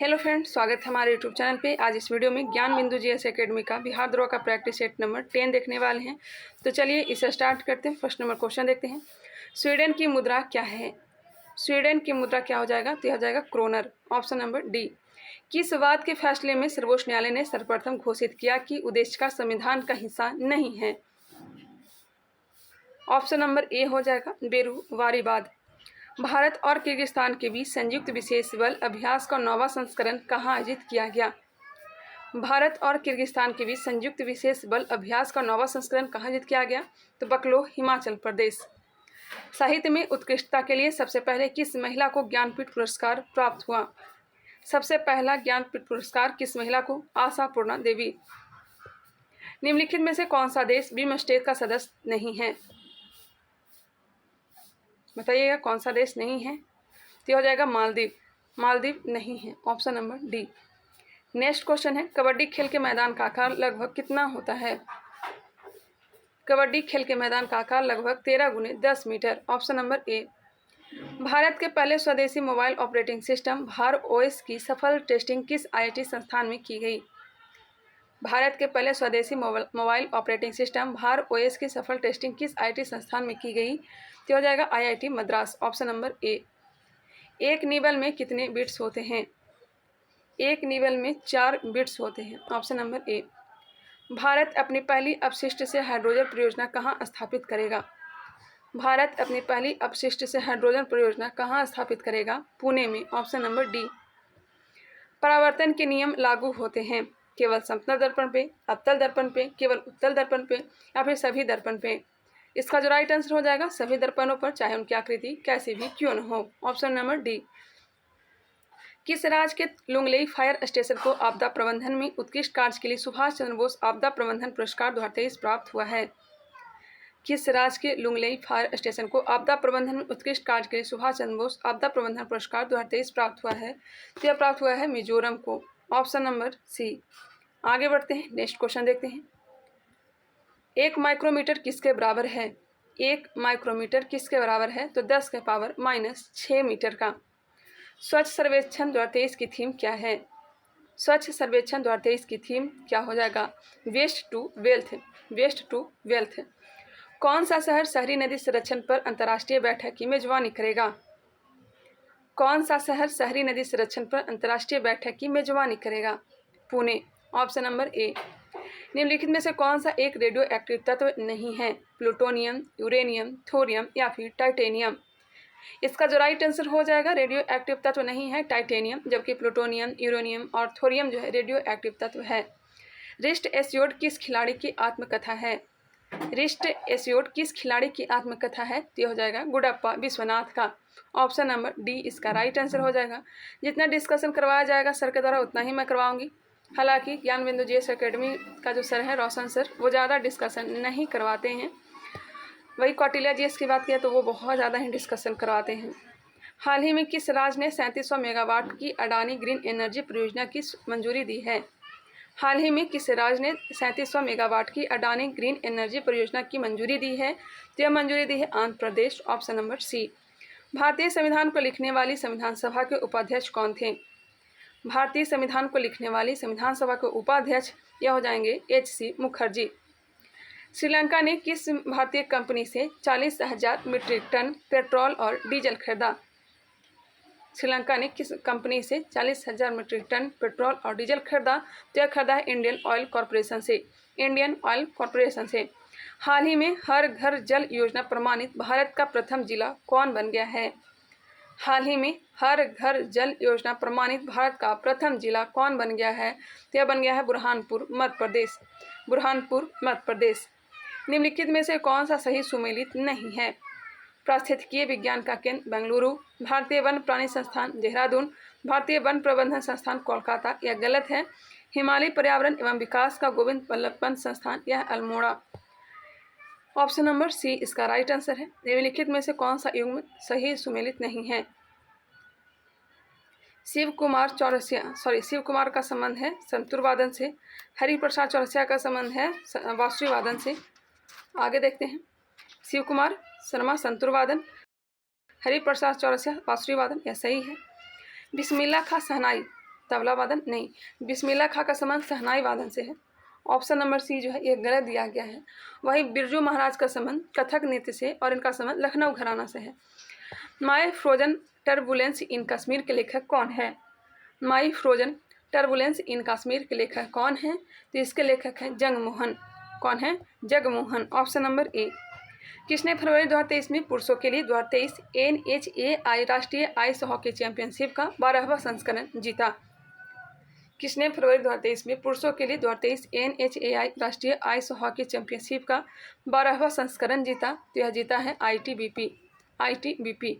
Hello friends, स्वागत है हमारे यूट्यूब चैनल पे। आज इस वीडियो में ज्ञान बिंदु जीएस एकेडमी का बिहार द्रोह का प्रैक्टिस सेट नंबर 10 देखने वाले हैं। तो चलिए इसे स्टार्ट करते हैं। फर्स्ट नंबर क्वेश्चन देखते हैं। स्वीडन की मुद्रा क्या है? स्वीडन की मुद्रा क्या हो जाएगा? तो यह हो जाएगा क्रोनर। Option number D. किस वाद के फैसले में सर्वोच्च न्यायालय ने सर्वप्रथम घोषित किया कि उद्देश्य का संविधान का हिस्सा नहीं है? ऑप्शन नंबर ए हो जाएगा बेरूवारीवाद। भारत और किर्गिस्तान के बीच संयुक्त विशेष बल अभ्यास का 9वां संस्करण कहाँ आयोजित किया गया? भारत और किर्गिस्तान के बीच संयुक्त विशेष बल अभ्यास का 9वां संस्करण कहाँ आयोजित किया गया? तो बकलो, हिमाचल प्रदेश। साहित्य में उत्कृष्टता के लिए सबसे पहले किस महिला को ज्ञानपीठ पुरस्कार प्राप्त हुआ? सबसे पहला ज्ञानपीठ पुरस्कार किस महिला को? आशापूर्णा देवी। निम्नलिखित में से कौन सा देश बिमस्टेक का सदस्य नहीं है? बताइएगा कौन सा देश नहीं है? तो हो जाएगा मालदीव। मालदीव नहीं है। Option number D. Next question है, कबड्डी खेल के मैदान का आकार लगभग कितना होता है? कबड्डी खेल के मैदान का आकार लगभग 13 × 10 metre. Option number A. Bharat के पहले स्वदेशी mobile operating system Bhar OS की सफल टेस्टिंग किस आईआईटी संस्थान में की गई? भारत के पहले स्वदेशी mobile operating system Bhar OS की सफल टेस्टिंग किस आईआईटी संस्थान में की गई? तो हो जाएगा आईआईटी मद्रास। ऑप्शन नंबर ए। एक निबल में कितने बिट्स होते हैं? एक निबल में 4 बिट्स होते हैं। Option number A. भारत अपनी पहली अपशिष्ट से हाइड्रोजन परियोजना कहाँ स्थापित करेगा? भारत अपनी पहली अपशिष्ट से हाइड्रोजन परियोजना कहाँ स्थापित करेगा? पुणे में। Option number D. परावर्तन के नियम लागू होते हैं केवल समतल दर्पण पे, अवतल दर्पण पे, केवल उत्तल दर्पण पे या फिर सभी दर्पण पे? इसका जो राइट आंसर हो जाएगा सभी दर्पणों पर, चाहे उनकी आकृति कैसी भी क्यों न हो। Option number D. किस राज्य के लुंगलेई फायर स्टेशन को आपदा प्रबंधन में उत्कृष्ट कार्य के लिए सुभाष चंद्र बोस आपदा प्रबंधन पुरस्कार 2023 प्राप्त हुआ है? किस राज्य के लुंगलेई फायर स्टेशन को आपदा प्रबंधन में उत्कृष्ट कार्य के लिए सुभाष चंद्र बोस आपदा प्रबंधन पुरस्कार 2023 प्राप्त हुआ है? तो यह प्राप्त हुआ है मिजोरम को। Option number C. आगे बढ़ते हैं, नेक्स्ट क्वेश्चन देखते हैं। 1 माइक्रोमीटर किसके बराबर है? 1 माइक्रोमीटर किसके बराबर है? तो 10⁻⁻6 मीटर का। स्वच्छ सर्वेक्षण 2023 की थीम क्या है? स्वच्छ सर्वेक्षण 2023 की थीम क्या हो जाएगा? Waste to wealth. Waste to wealth. कौन सा शहर शहरी नदी संरक्षण पर अंतर्राष्ट्रीय बैठक की मेजबानी करेगा? कौन सा शहर शहरी नदी संरक्षण पर अंतर्राष्ट्रीय बैठक की मेजबानी करेगा? पुणे। Option number A. निम्नलिखित में से कौन सा एक रेडियो एक्टिव तत्व नहीं है? प्लूटोनियम, यूरेनियम, थोरियम या फिर टाइटेनियम? इसका जो राइट आंसर हो जाएगा रेडियो एक्टिव तत्व नहीं है टाइटेनियम, जबकि प्लूटोनियम, यूरेनियम और थोरियम जो है रेडियो एक्टिव तत्व है। रिस्ट एस्योर्ड किस खिलाड़ी की आत्मकथा है? रिस्ट एस्योर्ड किस खिलाड़ी की आत्मकथा है? तो हो जाएगा गुडप्पा विश्वनाथ का। ऑप्शन नंबर डी इसका राइट आंसर हो जाएगा। जितना डिस्कशन करवाया जाएगा सर के द्वारा उतना ही मैं करवाऊंगी। हालांकि ज्ञान बिंदु जीएस एकेडमी का जो सर है रोशन सर, वो ज़्यादा डिस्कशन नहीं करवाते हैं। वही कौटिल्या जीएस की बात किया तो वो बहुत ज़्यादा ही डिस्कशन करवाते हैं। हाल ही में किस राज्य ने 3700 मेगावाट की अडानी ग्रीन एनर्जी परियोजना की मंजूरी दी है? हाल ही में किस राज्य ने 3700 मेगावाट की अडानी ग्रीन एनर्जी परियोजना की मंजूरी दी है? तो यह मंजूरी दी है Andhra Pradesh. Option number C. भारतीय संविधान को लिखने वाली संविधान सभा के उपाध्यक्ष कौन थे? भारतीय संविधान को लिखने वाली संविधान सभा के उपाध्यक्ष यह हो जाएंगे H.C. मुखर्जी। श्रीलंका ने किस भारतीय कंपनी से 40,000 मीट्रिक टन पेट्रोल और डीजल खरीदा? श्रीलंका ने किस कंपनी से 40,000 मीट्रिक टन पेट्रोल और डीजल खरीदा? तो यह खरीदा है इंडियन ऑयल कॉरपोरेशन से। इंडियन ऑयल कॉरपोरेशन से। हाल ही में हर घर जल योजना प्रमाणित भारत का प्रथम जिला कौन बन गया है? हाल ही में हर घर जल योजना प्रमाणित भारत का प्रथम जिला कौन बन गया है? तो यह बन गया है बुरहानपुर, मध्य प्रदेश। बुरहानपुर, मध्य प्रदेश। निम्नलिखित में से कौन सा सही सुमेलित नहीं है? पारिस्थितिकीय विज्ञान का केंद्र बेंगलुरु, भारतीय वन प्राणी संस्थान देहरादून, भारतीय वन प्रबंधन संस्थान कोलकाता, यह गलत है। हिमालय पर्यावरण एवं विकास का गोविंद वल्लभ पंत संस्थान, यह अल्मोड़ा। ऑप्शन नंबर सी इसका राइट आंसर है। निम्नलिखित में से कौन सा युग्म सही सुमेलित नहीं है? शिव कुमार का संबंध है संतूर वादन से। हरिप्रसाद चौरसिया का संबंध है बांसुरी वादन से। आगे देखते हैं। शिव कुमार शर्मा संतूर वादन, हरिप्रसाद चौरसिया बांसुरी वादन, यह सही है। बिस्मिल्लाह खां शहनाई तबला वादन नहीं। बिस्मिल्लाह खां का संबंध शहनाई वादन से है। ऑप्शन नंबर सी जो है ये गलत दिया गया है। वहीं बिरजू महाराज का संबंध कथक नृत्य से और इनका संबंध लखनऊ घराना से है। माई फ्रोजन टर्बुलेंस इन कश्मीर के लेखक कौन है? माई फ्रोजन टर्बुलेंस इन कश्मीर के लेखक कौन है? तो इसके लेखक हैं जगमोहन। कौन है? जगमोहन। Option number A. किसने फरवरी 2023 में पुरुषों के लिए 2023 NHAI राष्ट्रीय आइस हॉकी चैंपियनशिप का 12वां संस्करण जीता? किसने फरवरी 2023 में पुरुषों के लिए 2023 NHAI राष्ट्रीय आइस हॉकी चैंपियनशिप का 12वां संस्करण जीता? तो यह जीता है ITBP।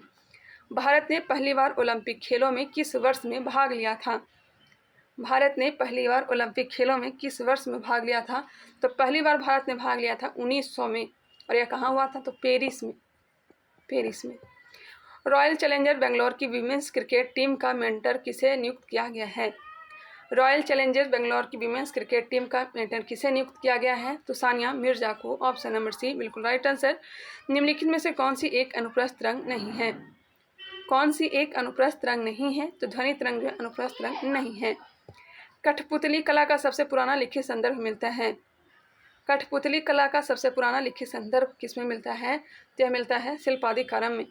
भारत ने पहली बार ओलंपिक खेलों में किस वर्ष में भाग लिया था? भारत ने पहली बार ओलंपिक खेलों में किस वर्ष में भाग लिया था? तो पहली बार भारत ने भाग लिया था 1900 में। और यह कहाँ हुआ था? तो पेरिस में। रॉयल चैलेंजर बेंगलोर की वीमेंस क्रिकेट टीम का मेंटर किसे नियुक्त किया गया है? रॉयल चैलेंजर्स बेंगलोर की वीमेंस क्रिकेट टीम का मेंटर किसे नियुक्त किया गया है? तो सानिया मिर्जा को। ऑप्शन नंबर सी बिल्कुल राइट आंसर। निम्नलिखित में से कौन सी एक अनुप्रस्थ रंग नहीं है? कौन सी एक अनुप्रस्थ रंग नहीं है? तो ध्वनि तरंग जो अनुप्रस्थ रंग नहीं है। कठपुतली कला का सबसे पुराना लिखित संदर्भ मिलता है? कठपुतली कला का सबसे पुराना लिखित संदर्भ किसमें मिलता है? तो यह मिलता है शिल्पादिकारम में।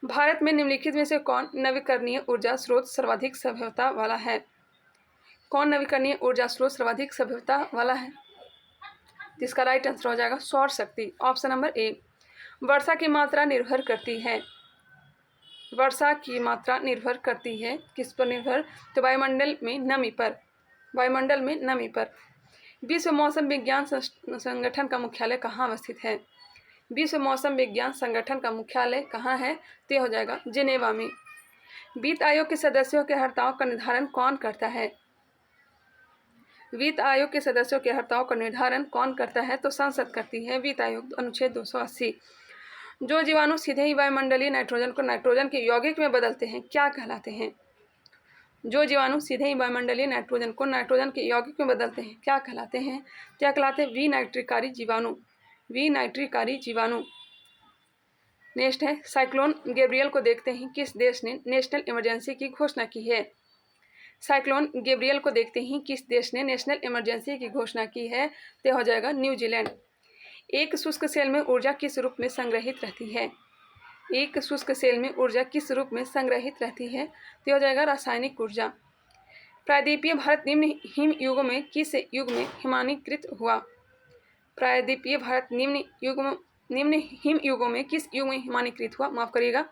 भारत में निम्नलिखित में से कौन नवीकरणीय ऊर्जा स्रोत सर्वाधिक सभ्यता वाला है? कौन नवीकरणीय ऊर्जा स्रोत सर्वाधिक सभ्यता वाला है? जिसका राइट आंसर हो जाएगा सौर शक्ति। ऑप्शन नंबर ए। वर्षा की मात्रा निर्भर करती है। वर्षा की मात्रा निर्भर करती है किस पर निर्भर? तो वायुमंडल में नमी पर। विश्व मौसम विज्ञान संगठन का मुख्यालय कहाँ अवस्थित है? विश्व मौसम विज्ञान संगठन का मुख्यालय कहाँ है? तो हो जाएगा जिनेवा में। वित्त आयोग के सदस्यों के हर्ताओं का निर्धारण कौन करता है? वित्त आयोग के सदस्यों के हर्ताओं का निर्धारण कौन करता है? तो संसद करती है। वित्त आयोग अनुच्छेद 280। जो जीवाणु सीधे ही वायुमंडलीय नाइट्रोजन को नाइट्रोजन के यौगिक में बदलते हैं क्या कहलाते हैं? जो जीवाणु सीधे ही वायुमंडलीय नाइट्रोजन को नाइट्रोजन के यौगिक में बदलते हैं क्या कहलाते हैं? क्या कहलाते हैं? विनाइट्रिकारी जीवाणु। नेक्स्ट है साइक्लोन गैब्रियल को देखते ही किस देश ने नेशनल इमरजेंसी की घोषणा की है? साइक्लोन गैब्रियल को देखते ही किस देश ने नेशनल इमरजेंसी की घोषणा की है? तो हो जाएगा न्यूजीलैंड। एक शुष्क सेल में ऊर्जा किस रूप में संग्रहित रहती है? एक शुष्क सेल में ऊर्जा किस रूप में संग्रहित रहती है? तो हो जाएगा रासायनिक ऊर्जा। प्रायद्वीपीय भारत निम्न हिम युगों में किस युग में हिमानीकृत हुआ? प्रायद्वीपीय भारत निम्न हिम युगों में किस युग में हिमानीकृत हुआ? माफ करिएगा,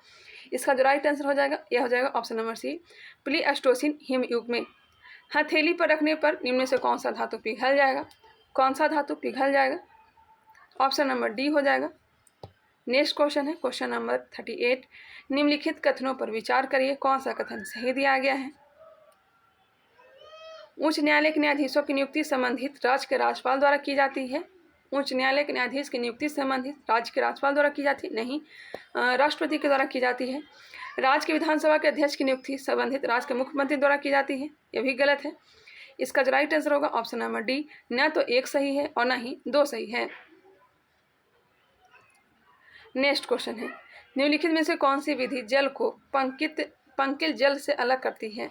इसका जो राइट आंसर हो जाएगा यह हो जाएगा ऑप्शन नंबर सी प्लीस्टोसिन हिम युग में। हथेली पर रखने पर निम्न में से कौन सा धातु पिघल जाएगा? कौन सा धातु पिघल जाएगा? ऑप्शन नंबर डी हो जाएगा। नेक्स्ट क्वेश्चन है क्वेश्चन नंबर 38। निम्नलिखित कथनों पर विचार करिए, कौन सा कथन सही दिया गया है? उच्च न्यायालय के न्यायाधीशों की नियुक्ति संबंधित राज्य के राज्यपाल द्वारा की जाती है। उच्च न्यायालय के न्यायाधीश की नियुक्ति संबंधित राज्य के राज्यपाल द्वारा की जाती है? नहीं, राष्ट्रपति के द्वारा की जाती है। राज्य की विधानसभा के अध्यक्ष की नियुक्ति संबंधित राज्य के मुख्यमंत्री द्वारा की जाती है? यह भी गलत है। इसका जो राइट आंसर होगा ऑप्शन नंबर डी, न तो एक सही है और न ही दो सही है। नेक्स्ट क्वेश्चन है निम्नलिखित में से कौन सी विधि जल को पंकिल जल से अलग करती है?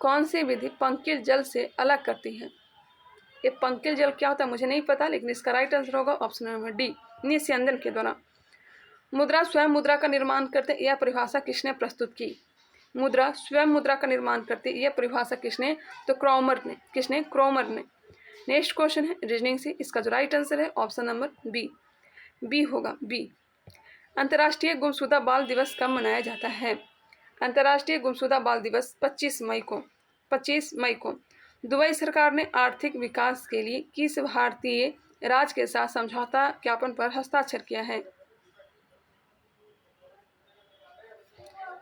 कौन सी विधि पंकिल जल से अलग करती है? ये पंकिल जल क्या होता है मुझे नहीं पता, लेकिन इसका राइट आंसर होगा ऑप्शन नंबर डी, निस्यंदन के द्वारा। मुद्रा स्वयं मुद्रा का निर्माण करते यह परिभाषा किसने प्रस्तुत की? मुद्रा स्वयं मुद्रा का निर्माण करती यह परिभाषा किसने? तो क्रॉमर ने। किसने? क्रॉमर ने। नेक्स्ट क्वेश्चन है रीजनिंग से, इसका जो राइट आंसर है ऑप्शन नंबर बी होगा बी। अंतर्राष्ट्रीय गुमशुदा बाल दिवस कब मनाया जाता है? अंतर्राष्ट्रीय गुमशुदा बाल दिवस 25 मई को दुबई सरकार ने आर्थिक विकास के लिए किस भारतीय राज्य के साथ समझौता ज्ञापन पर हस्ताक्षर किया है?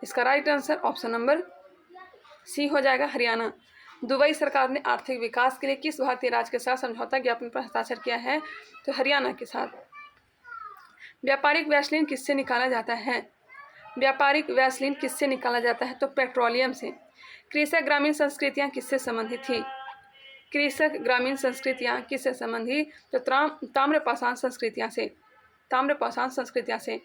इसका right answer option number C हो जाएगा, हरियाणा। दुबई सरकार ने आर्थिक विकास के लिए किस भारतीय राज्य के साथ समझौता ज्ञापन पर हस्ताक्षर किया है? तो हरियाणा के साथ। व्यापारिक वैसलीन किससे निकाला जाता है? व्यापारिक वैसलीन किससे निकाला जाता है? तो पेट्रोलियम से। कृषक ग्रामीण संस्कृतियाँ किससे संबंधित थी? कृषक ग्रामीण संस्कृतियाँ किससे संबंधित? तो ताम्रपाषाण संस्कृतियाँ से।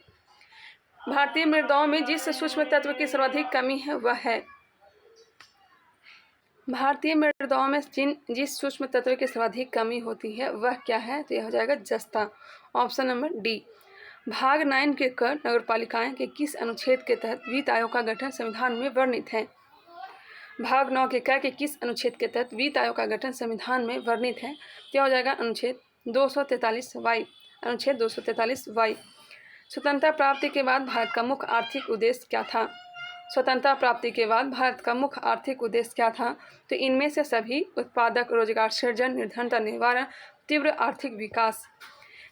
भारतीय मृदाओं में जिस सूक्ष्म तत्व की सर्वाधिक कमी है वह है? भारतीय मृदाओं में जिस सूक्ष्म तत्व की सर्वाधिक कमी होती है वह क्या है? तो यह हो जाएगा जस्ता। Option number D. भाग 9 के क नगरपालिकाएं के किस अनुच्छेद के तहत वित्त आयोग का गठन संविधान में वर्णित है? भाग 9 के क के किस अनुच्छेद के तहत वित्त आयोग का गठन संविधान में वर्णित है? तो यह हो जाएगा अनुच्छेद 243 वाई। अनुच्छेद 243 वाई। स्वतंत्रता प्राप्ति के बाद भारत का मुख्य आर्थिक उद्देश्य क्या था? स्वतंत्रता प्राप्ति के बाद भारत का मुख्य आर्थिक उद्देश्य क्या था? तो इनमें से सभी उत्पादक, रोजगार सृजन, निर्धनता निवारण, तीव्र आर्थिक विकास।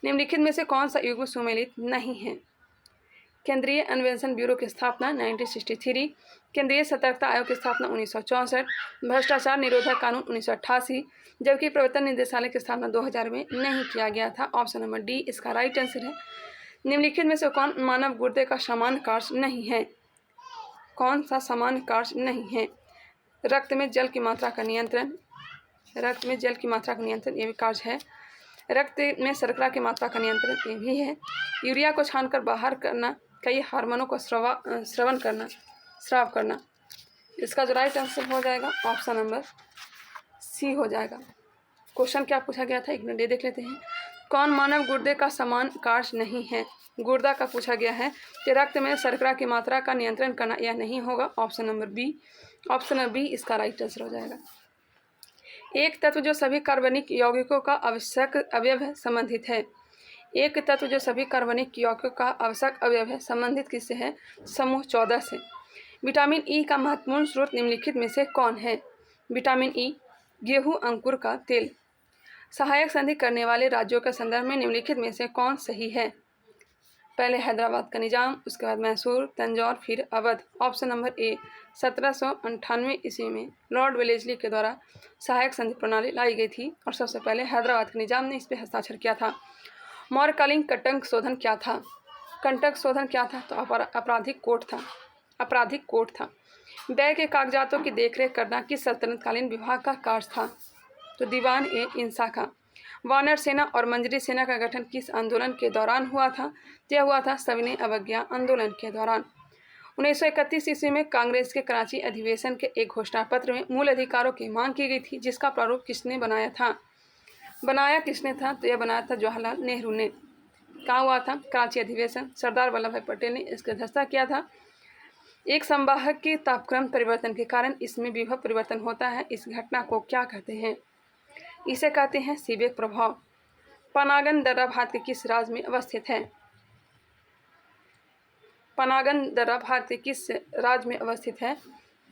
निम्नलिखित में से कौन सा युग्म सुमेलित नहीं है? केंद्रीय अन्वेषण ब्यूरो की स्थापना 1963, केंद्रीय सतर्कता आयोग की स्थापना 1964, भ्रष्टाचार निरोधक कानून 1988, जबकि प्रवर्तन निदेशालय की स्थापना 2000 में नहीं किया गया था। ऑप्शन नंबर डी इसका राइट आंसर है। निम्नलिखित में से कौन मानव गुर्दे का सामान्य कार्य नहीं है? कौन सा सामान्य कार्य नहीं है? रक्त में जल की मात्रा का नियंत्रण, रक्त में जल की मात्रा का नियंत्रण ये भी कार्य है। रक्त में शर्करा की मात्रा का नियंत्रण ये भी है। यूरिया को छानकर बाहर करना, कई हार्मोनों को स्राव करना। इसका जो राइट आंसर हो जाएगा ऑप्शन नंबर सी हो जाएगा। क्वेश्चन क्या पूछा गया था एक मिनट देख लेते हैं। कौन मानव गुर्दे का समान कार्य नहीं है? गुर्दा का पूछा गया है कि रक्त में शर्करा की मात्रा का नियंत्रण करना यह नहीं होगा। Option number B. Option number B इसका राइट आंसर हो जाएगा। एक तत्व जो सभी कार्बनिक यौगिकों का आवश्यक अवयव है संबंधित है। एक तत्व जो सभी कार्बनिक यौगिकों का आवश्यक अवयव है संबंधित किससे है? समूह 14 से। विटामिन ई का महत्वपूर्ण स्रोत निम्नलिखित में से कौन है? विटामिन ई, गेहूं अंकुर का तेल। सहायक संधि करने वाले राज्यों के संदर्भ में निम्नलिखित में से कौन सही है? पहले हैदराबाद का निजाम, उसके बाद मैसूर, तंजौर, फिर अवध। ऑप्शन नंबर ए। 1798 ईस्वी में लॉर्ड वेलेस्ली के द्वारा सहायक संधि प्रणाली लाई गई थी और सबसे पहले हैदराबाद के निजाम ने इस पर हस्ताक्षर किया था। मौर्यकालीन कंटक शोधन क्या था? कंटक शोधन क्या था? तो आपराधिक कोर्ट था। आपराधिक कोर्ट था। व्यय के कागजातों की देखरेख करना किस सल्तनतकालीन विभाग का कार्य था? तो दीवान ए इंसा का। वानर सेना और मंजरी सेना का गठन किस आंदोलन के दौरान हुआ था? यह हुआ था सविनय अवज्ञा आंदोलन के दौरान। 1931 ईस्वी में कांग्रेस के कराची अधिवेशन के एक घोषणा पत्र में मूल अधिकारों की मांग की गई थी, जिसका प्रारूप किसने बनाया था? बनाया किसने था? तो यह बनाया था जवाहरलाल नेहरू ने। कहाँ हुआ था? कराची अधिवेशन। सरदार वल्लभ भाई पटेल ने इसकी अध्यक्षता किया था। एक संवाहक के तापक्रम परिवर्तन के कारण इसमें विभव परिवर्तन होता है। इस घटना को क्या कहते हैं? इसे कहते हैं सीबेक प्रभाव। पनागन दर्रा भारत के किस राज्य में अवस्थित है? पनागन दर्रा भारत के किस राज्य में अवस्थित है?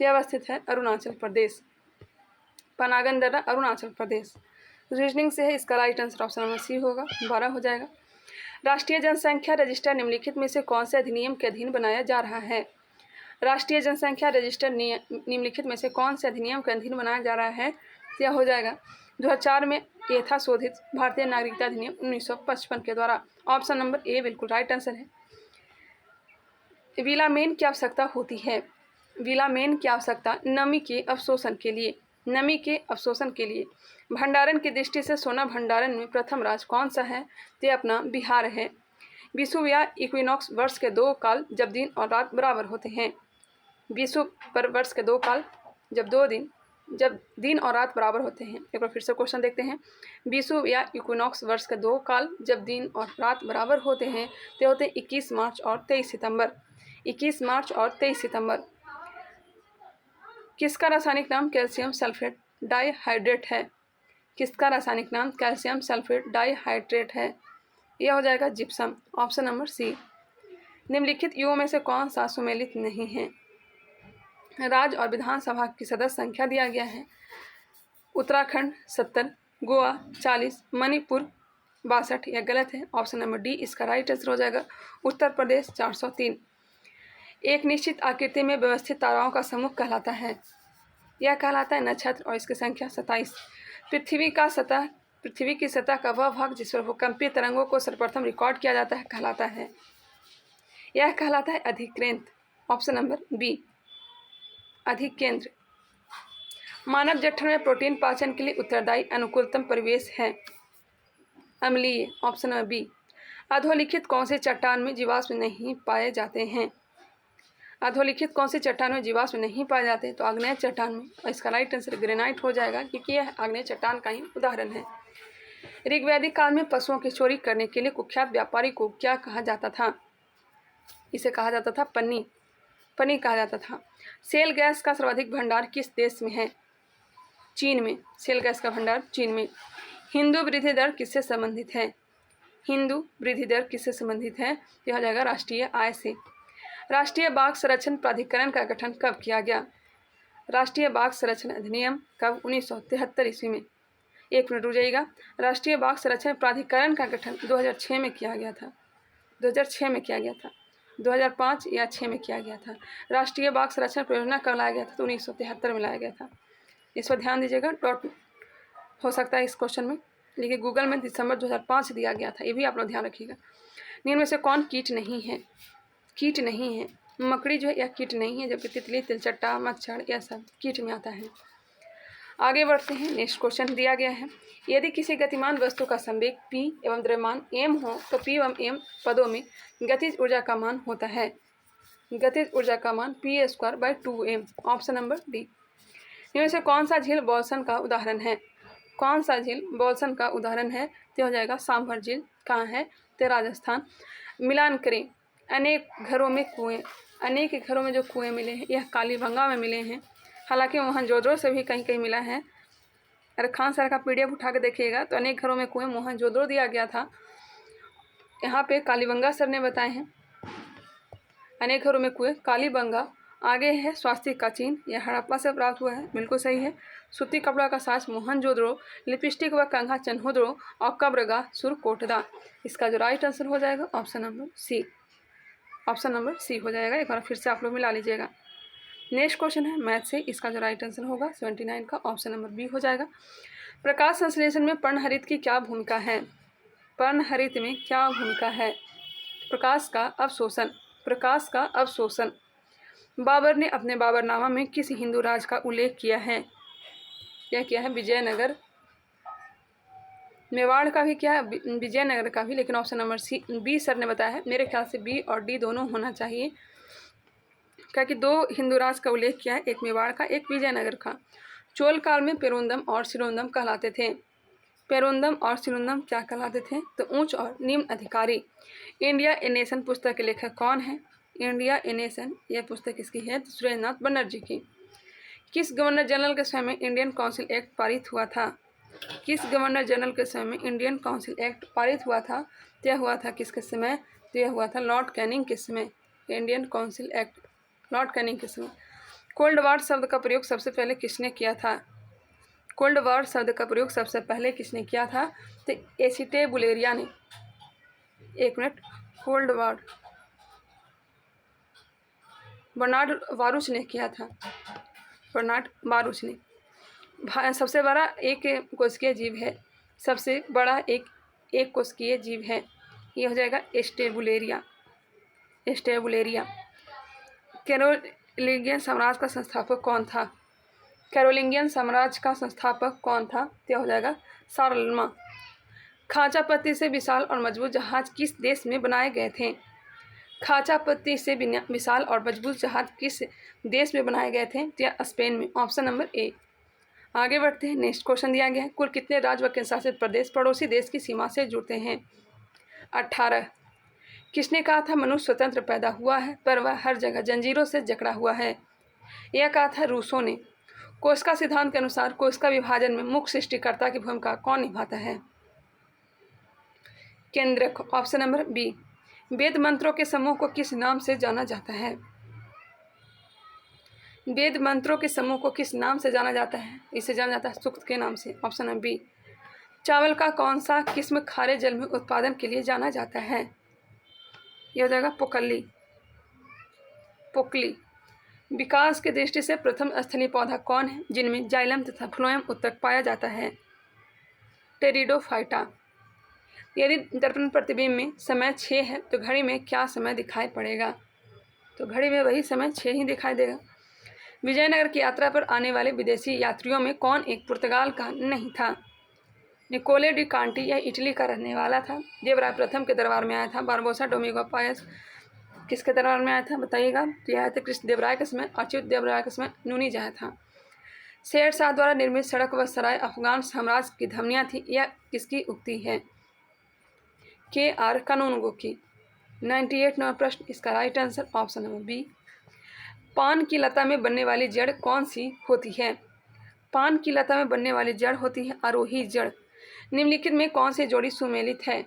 यह अवस्थित है अरुणाचल प्रदेश। पनागन दर्रा अरुणाचल प्रदेश। रीजनिंग से है, इसका right answer option number C होगा। 12 हो जाएगा। राष्ट्रीय जनसंख्या रजिस्टर निम्नलिखित में से कौन से अधिनियम के अधीन बनाया जा रहा है? राष्ट्रीय जनसंख्या रजिस्टर निम्नलिखित में से कौन से अधिनियम के अधीन बनाया जा रहा है? यह हो जाएगा 2004 में यथाशोधित भारतीय नागरिकता अधिनियम 1955 के द्वारा। ऑप्शन नंबर ए बिल्कुल राइट आंसर है। विलामेन की आवश्यकता होती है? विलामेन की आवश्यकता नमी के अवशोषण के लिए। नमी के अवशोषण के लिए। भंडारण की दृष्टि से सोना भंडारण में प्रथम राज्य कौन सा है? तो अपना बिहार है। विषुव या इक्विनॉक्स वर्ष के 2 काल जब दिन और रात बराबर होते हैं। विषुव पर वर्ष के 2 काल जब दिन और रात बराबर होते हैं। एक बार फिर से क्वेश्चन देखते हैं। विषुव या इक्विनॉक्स वर्ष के 2 काल जब दिन और रात बराबर होते हैं तो होते हैं 21 मार्च और 23 सितंबर। 21 मार्च और 23 सितंबर। किसका रासायनिक नाम कैल्शियम सल्फेट डाइहाइड्रेट है? किसका रासायनिक नाम कैल्शियम सल्फेट डाइहाइड्रेट है? यह हो जाएगा जिप्सम। ऑप्शन नंबर सी। निम्नलिखित युगों में से कौन सा सुमेलित नहीं है? राज्य और विधानसभा की सदस्य संख्या दिया गया है। उत्तराखंड 70, गोवा 40, मणिपुर 62। यह गलत है। ऑप्शन नंबर डी इसका राइट आंसर हो जाएगा। उत्तर प्रदेश 403। एक निश्चित आकृति में व्यवस्थित ताराओं का समूह कहलाता है। यह कहलाता है नक्षत्र और इसकी संख्या 27। पृथ्वी की सतह का वह भाग जिस पर भूकंपीय तरंगों को सर्वप्रथम रिकॉर्ड किया जाता है कहलाता है। यह कहलाता है अधिकेंद्र। ऑप्शन नंबर बी अधिकेंद्र। मानव जठर में प्रोटीन पाचन के लिए उत्तरदायी अनुकूलतम परिवेश है अम्लीय। Option number B. अधोलिखित कौन से चट्टान में जीवाश्म नहीं पाए जाते हैं? अधोलिखित कौन सी चट्टान में जीवाश्म नहीं पाए जाते? तो आग्नेय चट्टान में, और इसका राइट आंसर ग्रेनाइट हो जाएगा क्योंकि यह आग्नेय चट्टान का ही उदाहरण है। ऋग्वैदिक काल में पशुओं की चोरी करने के लिए कुख्यात व्यापारी को क्या कहा जाता था? इसे कहा जाता था पन्नी, पन्नी कहा जाता था। सेल गैस का सर्वाधिक भंडार किस देश में है? चीन में। सेल गैस का भंडार चीन में। हिंदू वृद्धि दर किससे संबंधित है? हिंदू वृद्धि दर किससे संबंधित है? यह हो जाएगा राष्ट्रीय आय से। राष्ट्रीय बाघ संरक्षण प्राधिकरण का गठन कब किया गया? राष्ट्रीय बाघ संरक्षण अधिनियम कब? 1973 ईस्वी में। एक मिनट रुक जाइएगा। राष्ट्रीय बाघ संरक्षण प्राधिकरण का गठन 2006 में किया गया था। 2006 में किया गया था। 2005 या 6 में किया गया था। राष्ट्रीय बाघ संरक्षण परियोजना कब लाया गया था? तो 1973 में लाया गया था। इस पर ध्यान दीजिएगा, डॉट हो सकता है इस क्वेश्चन में, लेकिन गूगल में दिसंबर 2005 दिया गया था, ये भी आप लोग ध्यान रखिएगा। निम्न में से कौन कीट नहीं है? कीट नहीं है। मकड़ी जो है यह कीट नहीं है, जबकि तितली, तिलचट्टा, मच्छर यह सब कीट में आता है। आगे बढ़ते हैं। नेक्स्ट क्वेश्चन दिया गया है, यदि किसी गतिमान वस्तु का संवेग p एवं द्रव्यमान m हो तो p एवं m पदों में गतिज ऊर्जा का मान होता है। गतिज ऊर्जा का मान p²/2m। Option number D. इनमें से कौन सा झील बोल्सन का उदाहरण है? कौन सा झील बोल्सन का उदाहरण है? तो हो जाएगा सांभर झील। कहाँ है? तो राजस्थान। मिलान करें। अनेक घरों में कुएं, अनेक घरों में जो कुएं मिले हैं यह कालीबंगा में मिले हैं। हालांकि मोहनजोदड़ो से भी कहीं कहीं मिला है। अगर खान सर का PDF उठा के देखिएगा तो अनेक घरों में कुएं मोहनजोदड़ो दिया गया था, यहाँ पे कालीबंगा सर ने बताए हैं। अनेक घरों में कुएं कालीबंगा। आगे है स्वास्तिक का चिन्ह, यह हड़प्पा से प्राप्त हुआ है, बिल्कुल सही है। सूती कपड़ा का साज मोहनजोदड़ो, लिपस्टिक व कंघा चन्होदड़ो और कब्रगाह सुरकोटदा। इसका जो राइट आंसर हो जाएगा option number C. Option number C हो जाएगा। एक बार फिर से आप लोग मिला लीजिएगा। नेक्स्ट क्वेश्चन है मैथ से, इसका जो राइट आंसर होगा 79 का ऑप्शन नंबर बी हो जाएगा। प्रकाश संश्लेषण में पर्णहरित की क्या भूमिका है? पर्णहरित में क्या भूमिका है? प्रकाश का अवशोषण। प्रकाश का अवशोषण। बाबर ने अपने बाबरनामा में किस हिंदू राज का उल्लेख किया है? यह किया है विजयनगर। मेवाड़ का भी क्या है? विजयनगर का भी, लेकिन option number C B sir ने बताया है। मेरे ख्याल से बी और डी दोनों होना चाहिए, क्योंकि दो हिंदू राज का उल्लेख किया है, एक मेवाड़ का, एक विजयनगर का। चोल काल में पेरुंदम और सिरोंदम कहलाते थे। पेरुंदम और सिरोंदम क्या कहलाते थे? तो उच्च और निम्न अधिकारी। इंडिया ए नेशन पुस्तक के लेखक कौन है? इंडिया ए नेशन यह पुस्तक किसकी है? तो सुरेंद्रनाथ बनर्जी की। किस गवर्नर जनरल के समय में इंडियन काउंसिल एक्ट पारित हुआ था? किस गवर्नर जनरल के समय में इंडियन काउंसिल एक्ट पारित हुआ था? यह हुआ था किसके समय? तो यह हुआ था लॉर्ड कैनिंग के समय। Indian council act Lord Canning के समय। कोल्ड वार शब्द का प्रयोग सबसे पहले किसने किया था? कोल्ड वार शब्द का प्रयोग सबसे पहले किसने किया था? तो एसिटे बुलेरिया ने। एक मिनट। कोल्ड वार बर्नार्ड बारूच ने किया था। बर्नार्ड बारूच ने। सबसे बड़ा एक कोशिकीय जीव है, सबसे बड़ा एक कोशिकीय जीव है, ये हो जाएगा एस्टेबुलेरिया। एस्टेबुलेरिया। कैरोलिंगियन साम्राज्य का संस्थापक कौन था? कैरोलिंगियन साम्राज्य का संस्थापक कौन था? तो हो जाएगा शारलमा। खांचा पत्ती से विशाल और मजबूत जहाज किस देश में बनाए गए थे? खांचा पत्ती से विशाल और मजबूत जहाज किस देश में बनाए गए थे? तो या स्पेन में। ऑप्शन नंबर ए। आगे बढ़ते हैं। नेक्स्ट क्वेश्चन दिया गया है, कुल कितने राज्य व केंद्र शासित प्रदेश पड़ोसी देश की सीमा से जुड़ते हैं? 18। किसने कहा था मनुष्य स्वतंत्र पैदा हुआ है पर वह हर जगह जंजीरों से जकड़ा हुआ है? यह कहा था रूसो ने। कोशिका सिद्धांत के अनुसार कोशिका विभाजन में मुख्य सृष्टिकर्ता की भूमिका कौन निभाता है? केंद्रक। Option number B. वेद मंत्रों के समूह को किस नाम से जाना जाता है? वेद मंत्रों के समूह को किस नाम से जाना जाता है? इसे जाना जाता है सूक्त के नाम से। Option number B. चावल का कौन सा किस्म खारे जल में उत्पादन के लिए जाना जाता है? यह हो जाएगा पोकली। पोकली। विकास की दृष्टि से प्रथम स्थलीय पौधा कौन है जिनमें जाइलम तथा फ्लोएम उत्तक पाया जाता है? टेरिडोफाइटा। यदि दर्पण प्रतिबिंब में समय 6 है तो घड़ी में क्या समय दिखाई पड़ेगा? तो घड़ी में वही समय 6 ही दिखाई देगा। विजयनगर की यात्रा पर आने वाले विदेशी यात्रियों में कौन एक पुर्तगाल का नहीं था? निकोले डी कांटी, यह इटली का रहने वाला था। देवराय प्रथम के दरबार में आया था। बारबोसा, डोमिंगो पायस, किसके दरबार में आया था बताइएगा। तो यह आया था कृष्णदेवराय के समय, अच्युत देवराय के समय नूनी जहाँ था। शेर शाह द्वारा निर्मित सड़क व सराय अफगान साम्राज्य की धमनियाँ थी, यह किसकी उक्ति है। KR कानूनगो की। 98 नंबर प्रश्न, इसका right answer option number B. पान की लता में बनने वाली जड़ कौन सी होती है। पान की लता में बनने वाली जड़ होती है आरोही जड़। निम्नलिखित में कौन सी जोड़ी सुमेलित है।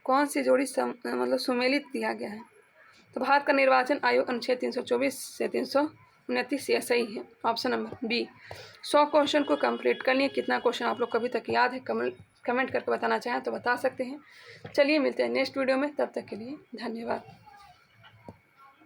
कौन सी जोड़ी मतलब सुमेलित दिया गया है। तो भारत का निर्वाचन आयोग अनुच्छेद 324 से 329 यह सही है, ऑप्शन नंबर बी। 100 क्वेश्चन को कंप्लीट कर लिए। कितना क्वेश्चन आप लोग कभी तक याद है कमेंट करके बताना चाहें तो बता सकते हैं। चलिए मिलते हैं नेक्स्ट वीडियो में, तब तक के लिए धन्यवाद।